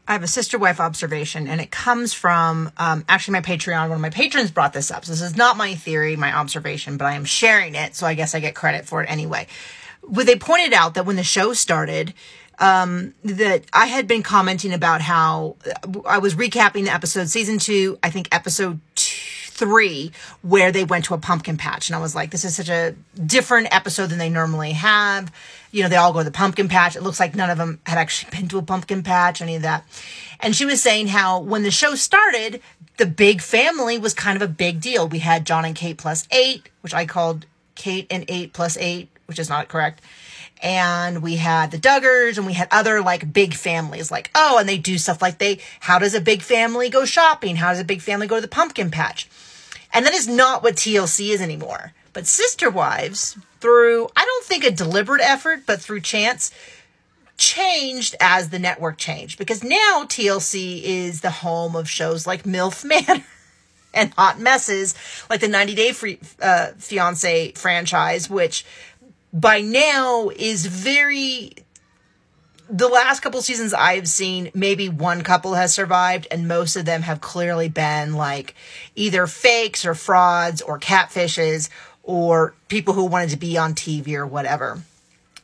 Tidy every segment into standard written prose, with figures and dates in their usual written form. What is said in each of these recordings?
I have a sister-wife observation, and it comes from actually my Patreon. One of my patrons brought this up. So this is not my theory, my observation, but I am sharing it, so I guess I get credit for it anyway. Well, they pointed out that when the show started, that I had been commenting about how I was recapping the episode, season 2, I think episode 3, where they went to a pumpkin patch. And I was like, this is such a different episode than they normally have. You know, they all go to the pumpkin patch. It looks like none of them had actually been to a pumpkin patch, any of that. And she was saying how when the show started, the big family was kind of a big deal. We had John and Kate plus 8, which I called Kate and 8 plus 8, which is not correct. And we had the Duggars, and we had other like big families, like, oh, and they do stuff like how does a big family go shopping? How does a big family go to the pumpkin patch? And that is not what TLC is anymore. But Sister Wives, through, I don't think a deliberate effort, but through chance, changed as the network changed. Because now TLC is the home of shows like MILF Manor and Hot Messes, like the 90 Day Fiancé franchise, which by now is the last couple seasons I've seen, maybe one couple has survived, and most of them have clearly been like either fakes or frauds or catfishes or people who wanted to be on TV or whatever.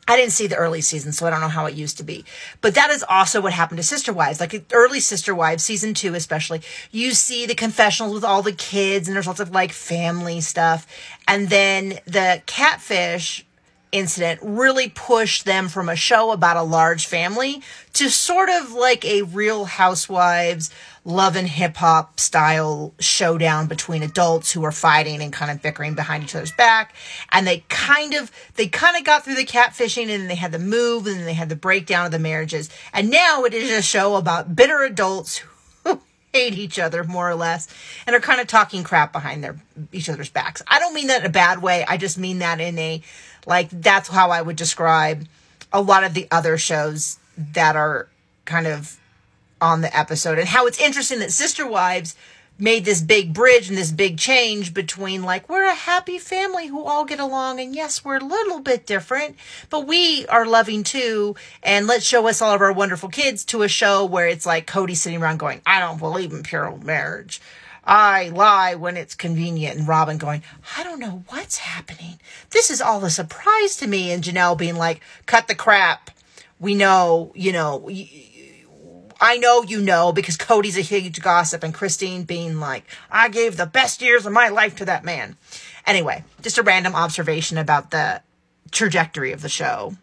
I didn't see the early season, so I don't know how it used to be. But that is also what happened to Sister Wives. Like early Sister Wives, season 2 especially, you see the confessionals with all the kids, and there's lots of like family stuff. And then the catfish incident really pushed them from a show about a large family to sort of like a Real Housewives Love and Hip Hop style showdown between adults who are fighting and kind of bickering behind each other's back. And they kind of got through the catfishing, and then they had the move, and then they had the breakdown of the marriages. And now it is a show about bitter adults who hate each other more or less and are kind of talking crap behind each other's backs. I don't mean that in a bad way. I just mean that in a, like, that's how I would describe a lot of the other shows that are kind of on the episode. And how it's interesting that Sister Wives made this big bridge and this big change between, like, we're a happy family who all get along, and yes, we're a little bit different, but we are loving too, and let's show us all of our wonderful kids, to a show where it's like Cody sitting around going, I don't believe in pure marriage. I lie when it's convenient. And Robin going, I don't know what's happening. This is all a surprise to me. And Janelle being like, cut the crap. We know, I know you know, because Cody's a huge gossip. And Christine being like, I gave the best years of my life to that man. Anyway, just a random observation about the trajectory of the show.